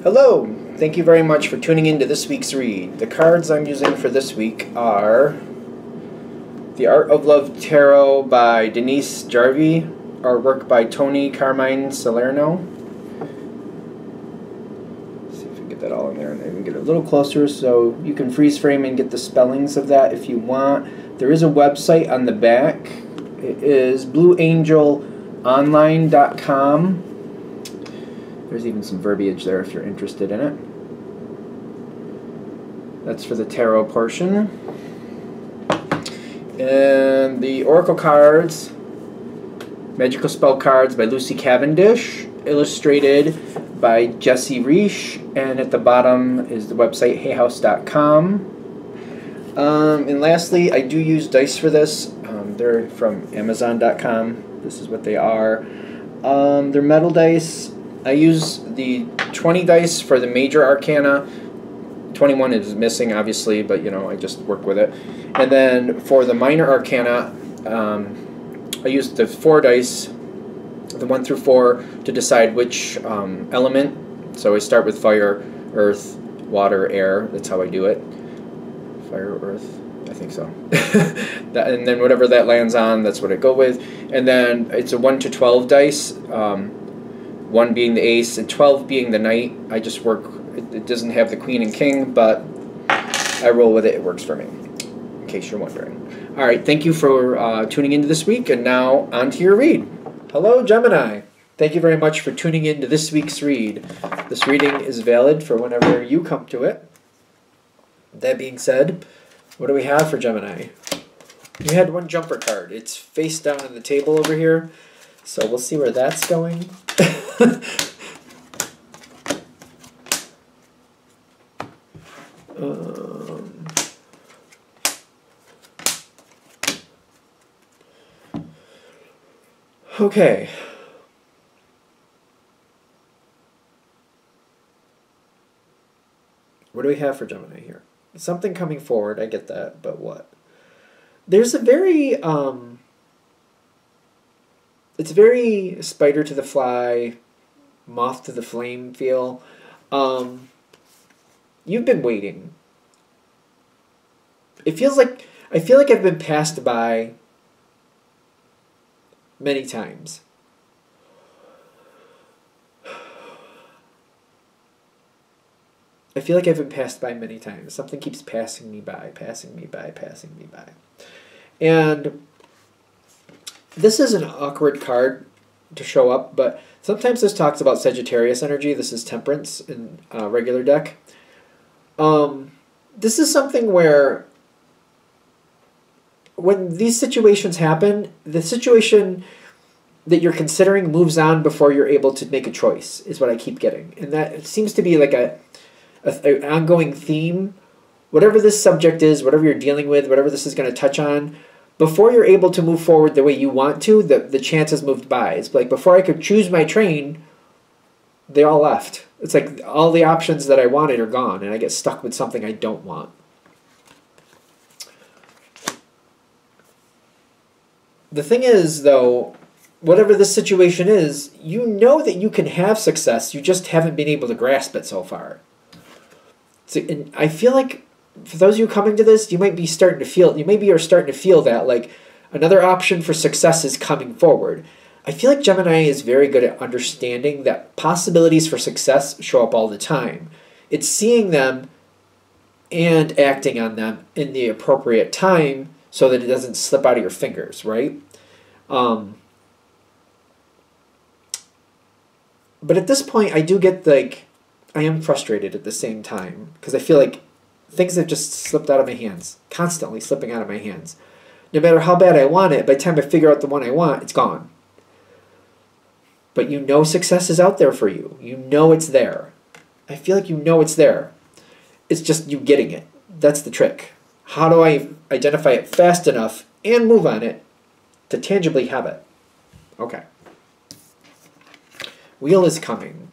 Hello! Thank you very much for tuning in to this week's read. The cards I'm using for this week are The Art of Love Tarot by Denise Jarvie, artwork by Tony Carmine Salerno. Let's see if we can get that all in there, and then we can get a little closer so you can freeze frame and get the spellings of that if you want. There is a website on the back. It is blueangelonline.com. There's even some verbiage there if you're interested in it. That's for the tarot portion. And the Oracle cards, Magical Spell Cards by Lucy Cavendish, illustrated by Jessie Reish, and at the bottom is the website hayhouse.com. And lastly, I do use dice for this. They're from Amazon.com. This is what they are. They're metal dice. I use the 20 dice for the major arcana. 21 is missing, obviously, but you know, I just work with it. And then for the minor arcana, I use the 4 dice, the 1 through 4, to decide which element. So I start with fire, earth, water, air. That's how I do it. Fire, earth, I think so. And then whatever that lands on, that's what I go with. And then it's a 1 to 12 dice. 1 being the ace and 12 being the knight. I just work, it doesn't have the queen and king, but I roll with it. It works for me, in case you're wondering. Alright, thank you for tuning into this week, and now on to your read. Hello, Gemini. Thank you very much for tuning in to this week's read. This reading is valid for whenever you come to it. That being said, what do we have for Gemini? We had one jumper card. It's face down on the table over here, so we'll see where that's going. Okay. What do we have for Gemini here? Something coming forward, I get that, but what? There's a very, it's very spider to the fly, moth to the flame feel. You've been waiting. I feel like I've been passed by many times. I feel like I've been passed by many times. Something keeps passing me by, passing me by, passing me by. And this is an awkward card to show up, but sometimes this talks about Sagittarius energy. This is Temperance in a regular deck. This is something where when these situations happen, the situation that you're considering moves on before you're able to make a choice, is what I keep getting. And that seems to be like an ongoing theme. Whatever this subject is, whatever you're dealing with, whatever this is going to touch on, before you're able to move forward the way you want to, the chance has moved by. It's like before I could choose my train, they all left. It's like all the options that I wanted are gone, and I get stuck with something I don't want. The thing is, though, whatever this situation is, you know that you can have success. You just haven't been able to grasp it so far. So, and I feel like for those of you coming to this, you might be starting to feel, you're starting to feel that like another option for success is coming forward. I feel like Gemini is very good at understanding that possibilities for success show up all the time. It's seeing them and acting on them in the appropriate time so that it doesn't slip out of your fingers, right? But at this point, I do get like, I am frustrated at the same time because I feel like things have just slipped out of my hands, constantly slipping out of my hands. No matter how bad I want it, by the time I figure out the one I want, it's gone. But you know success is out there for you. You know it's there. I feel like you know it's there. It's just you getting it. That's the trick. How do I identify it fast enough and move on it to tangibly have it? Okay. Wheel is coming.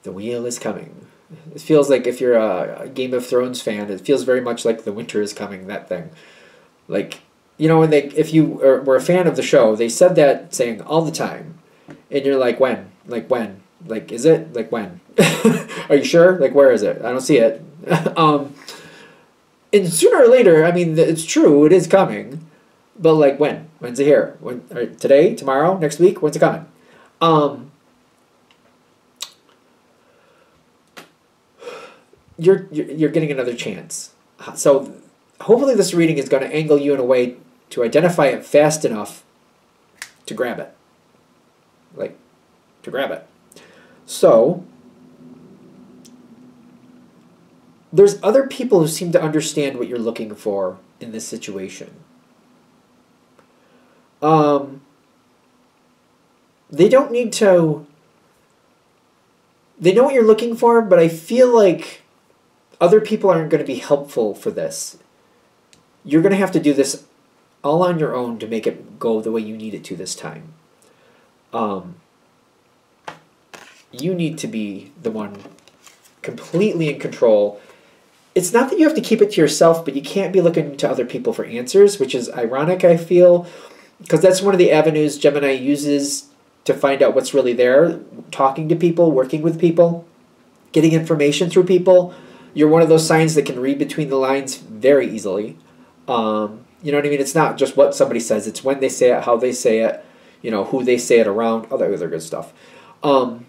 The wheel is coming. It feels like if you're a Game of Thrones fan, it feels very much like the winter is coming, that thing. Like, you know, when if you were a fan of the show, they said that saying all the time. And you're like, when? Like, when? Like, is it? Like, when? Are you sure? Like, where is it? I don't see it. And sooner or later, I mean, it's true, it is coming. But, like, when? When's it here? When? Today? Tomorrow? Next week? When's it coming? You're getting another chance. So, hopefully this reading is going to angle you in a way to identify it fast enough to grab it. Like, to grab it. So, there's other people who seem to understand what you're looking for in this situation. They don't need to... They know what you're looking for, but I feel like other people aren't going to be helpful for this. You're going to have to do this all on your own to make it go the way you need it to this time. You need to be the one completely in control. It's not that you have to keep it to yourself, but you can't be looking to other people for answers, which is ironic, I feel, because that's one of the avenues Gemini uses to find out what's really there, talking to people, working with people, getting information through people. You're one of those signs that can read between the lines very easily. You know what I mean? It's not just what somebody says. It's when they say it, how they say it, you know, who they say it around, all that other good stuff. And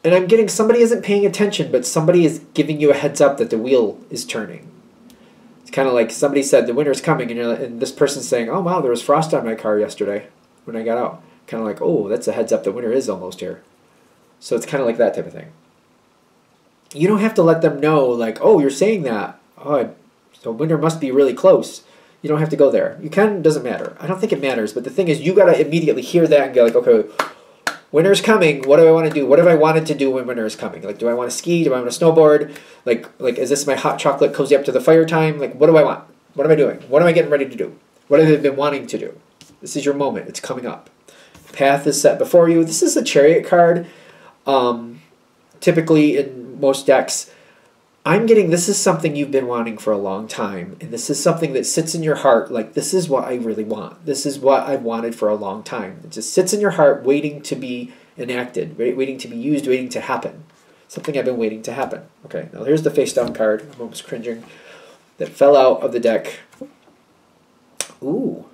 I'm getting somebody isn't paying attention, but somebody is giving you a heads up that the wheel is turning. It's kind of like somebody said the winter's coming, and this person's saying, oh, wow, there was frost on my car yesterday when I got out. Kind of like, oh, that's a heads up, the winter is almost here. So it's kind of like that type of thing. You don't have to let them know, like, oh, you're saying that. Oh, so winter must be really close. You don't have to go there. You can, doesn't matter. I don't think it matters, but the thing is, you got to immediately hear that and go like, okay, winter's coming. What do I want to do? What have I wanted to do when winter is coming? Like, do I want to ski? Do I want to snowboard? Like, is this my hot chocolate cozy up to the fire time? Like, what do I want? What am I doing? What am I getting ready to do? What have I been wanting to do? This is your moment. It's coming up. Path is set before you. This is a Chariot card. Typically in most decks, I'm getting this is something you've been wanting for a long time. And this is something that sits in your heart like this is what I really want. This is what I've wanted for a long time. It just sits in your heart waiting to be enacted, waiting to be used, waiting to happen. Something I've been waiting to happen. Okay, now here's the face down card. I'm almost cringing. That fell out of the deck. Ooh.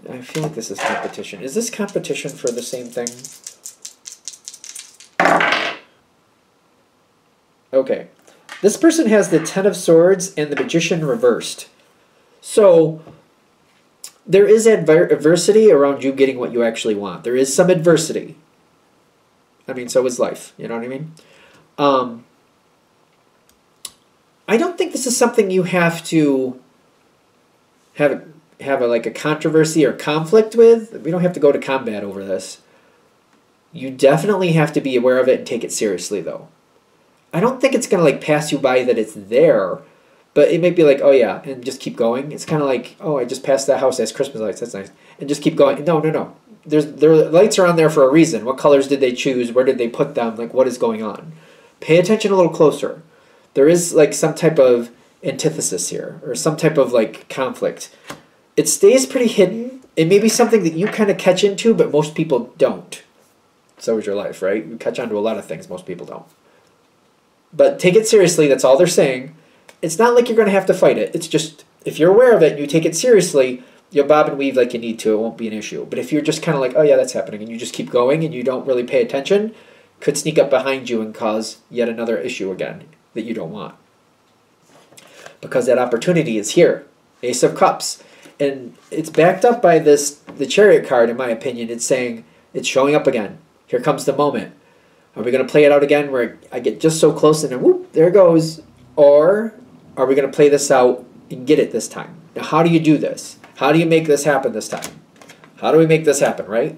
I feel like this is competition. Is this competition for the same thing? Okay. This person has the Ten of Swords and the Magician reversed. So, there is adversity around you getting what you actually want. There is some adversity. I mean, so is life. You know what I mean? I don't think this is something you have to have like a controversy or conflict with. We don't have to go to combat over this. You definitely have to be aware of it and take it seriously, though. I don't think it's going to like pass you by that it's there, but it may be like, oh yeah, and just keep going. It's kind of like, oh, I just passed that house, it has Christmas lights, that's nice. And just keep going. No, no, no. Their lights are on there for a reason. What colors did they choose? Where did they put them? Like, what is going on? Pay attention a little closer. There is like some type of antithesis here, or some type of like conflict. It stays pretty hidden. It may be something that you kind of catch into, but most people don't. So is your life, right? You catch on to a lot of things most people don't. But take it seriously. That's all they're saying. It's not like you're going to have to fight it. It's just, if you're aware of it and you take it seriously, you'll bob and weave like you need to. It won't be an issue. But if you're just kind of like, oh yeah, that's happening, and you just keep going and you don't really pay attention, could sneak up behind you and cause yet another issue again that you don't want. Because that opportunity is here. Ace of Cups. And it's backed up by the Chariot card, in my opinion. It's saying, it's showing up again. Here comes the moment. Are we going to play it out again where I get just so close and then whoop, there it goes? Or are we going to play this out and get it this time? Now, how do you do this? How do you make this happen this time? How do we make this happen, right?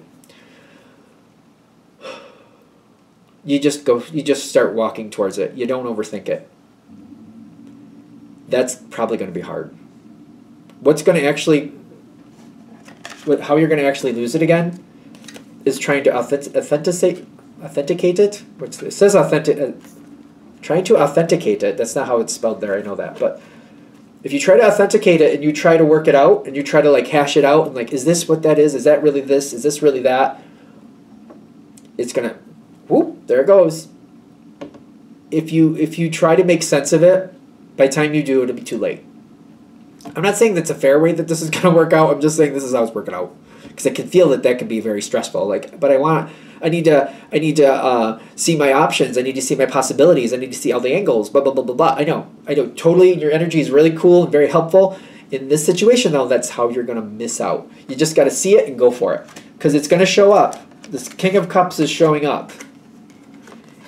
You just start walking towards it. You don't overthink it. That's probably going to be hard. What's going to actually, how you're going to actually lose it again is trying to authenticate it. It says trying to authenticate it. That's not how it's spelled there, I know that. But If you try to authenticate it and you try to work it out and you try to like hash it out and like, is this what that is? Is that really this? Is this really that? It's gonna, whoop, there it goes. If you try to make sense of it, by the time you do, it'll be too late. I'm not saying that's a fair way that this is gonna work out. I'm just saying this is how it's working out, because I can feel that can be very stressful. Like, but I need to see my options. I need to see my possibilities. I need to see all the angles. Blah blah blah blah blah. I know. Totally. Your energy is really cool and very helpful. In this situation, though, that's how you're gonna miss out. You just got to see it and go for it, because it's gonna show up. This King of Cups is showing up,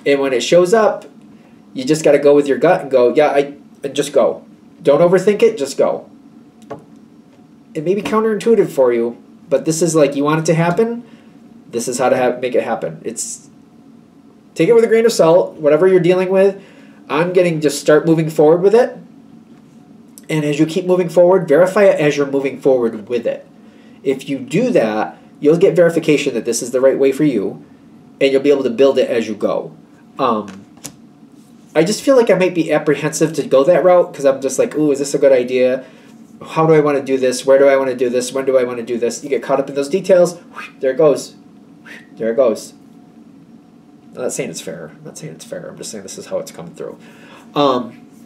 and when it shows up, you just got to go with your gut and go, yeah, and just go. Don't overthink it. Just go. It may be counterintuitive for you, but this is like, you want it to happen. This is how to make it happen. Take it with a grain of salt, whatever you're dealing with. I'm getting, just start moving forward with it. And as you keep moving forward, verify it as you're moving forward with it. If you do that, you'll get verification that this is the right way for you, and you'll be able to build it as you go. I just feel like I might be apprehensive to go that route, because I'm just like, ooh, is this a good idea? How do I want to do this? Where do I want to do this? When do I want to do this? You get caught up in those details. There it goes. There it goes. I'm not saying it's fair. I'm not saying it's fair. I'm just saying this is how it's coming through.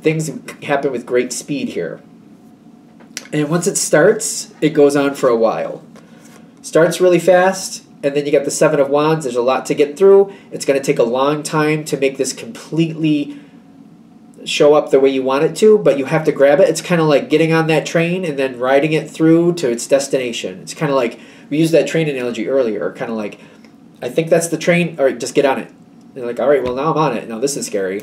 Things happen with great speed here. And once it starts, it goes on for a while. Starts really fast, and then you got the Seven of Wands. There's a lot to get through. It's going to take a long time to make this completely show up the way you want it to, but you have to grab it. It's kind of like getting on that train and then riding it through to its destination. It's kind of like, we used that train analogy earlier, kind of like, I think that's the train, all right, just get on it. And you're like, all right, well, now I'm on it. Now this is scary.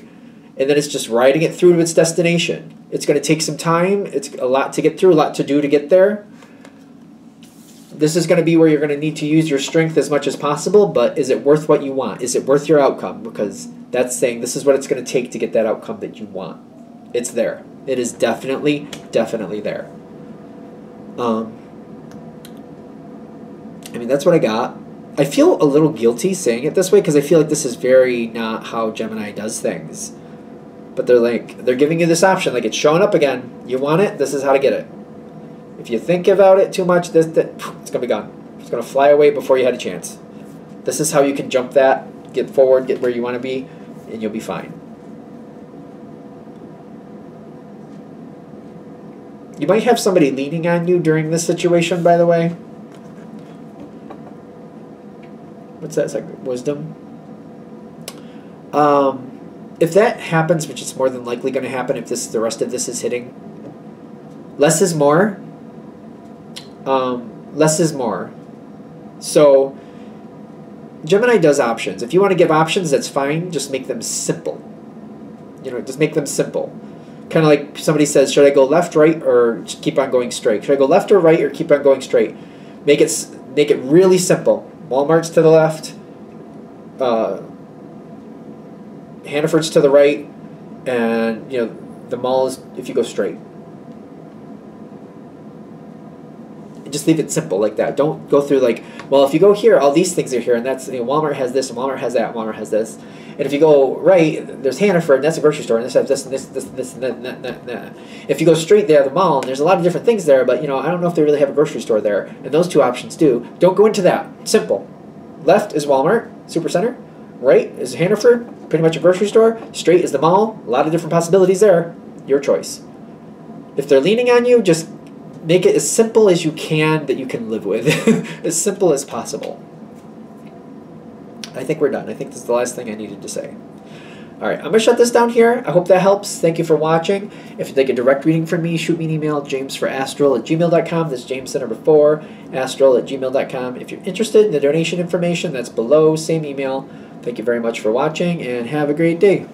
And then it's just riding it through to its destination. It's going to take some time. It's a lot to get through, a lot to do to get there. This is going to be where you're going to need to use your strength as much as possible, but is it worth what you want? Is it worth your outcome? Because that's saying this is what it's going to take to get that outcome that you want. It's there. It is definitely, definitely there. I mean, that's what I got. I feel a little guilty saying it this way, because I feel like this is very not how Gemini does things. But they're giving you this option, like, it's showing up again. You want it? This is how to get it. If you think about it too much, it's going to be gone. It's going to fly away before you had a chance. This is how you can jump that, get forward, get where you want to be, and you'll be fine. You might have somebody leaning on you during this situation, by the way. What's that? It's like wisdom. If that happens, which is more than likely going to happen if the rest of this is hitting, less is more. Less is more. So Gemini does options. If you want to give options, that's fine. Just make them simple. Just make them simple. Kind of like somebody says, should I go left, right, or keep on going straight? Should I go left or right, or keep on going straight? Make it really simple. Walmart's to the left. Hannaford's to the right, and the mall is if you go straight. Just leave it simple like that. Don't go through like, well, if you go here, all these things are here, and that's Walmart has this, and Walmart has that, and Walmart has this. And if you go right, there's Hannaford, and that's a grocery store, and this has this, and this, and that. If you go straight, they have the mall, and there's a lot of different things there, but I don't know if they really have a grocery store there, and those two options do. Don't go into that. Simple. Left is Walmart, Supercenter. Right is Hannaford, pretty much a grocery store. Straight is the mall. A lot of different possibilities there. Your choice. If they're leaning on you, just make it as simple as you can that you can live with. As simple as possible. I think we're done. I think this is the last thing I needed to say. Alright, I'm going to shut this down here. I hope that helps. Thank you for watching. If you'd like a direct reading from me, shoot me an email, jamesforastral@gmail.com. That's James the number 4, astral@gmail.com. If you're interested in the donation information, that's below. Same email. Thank you very much for watching, and have a great day.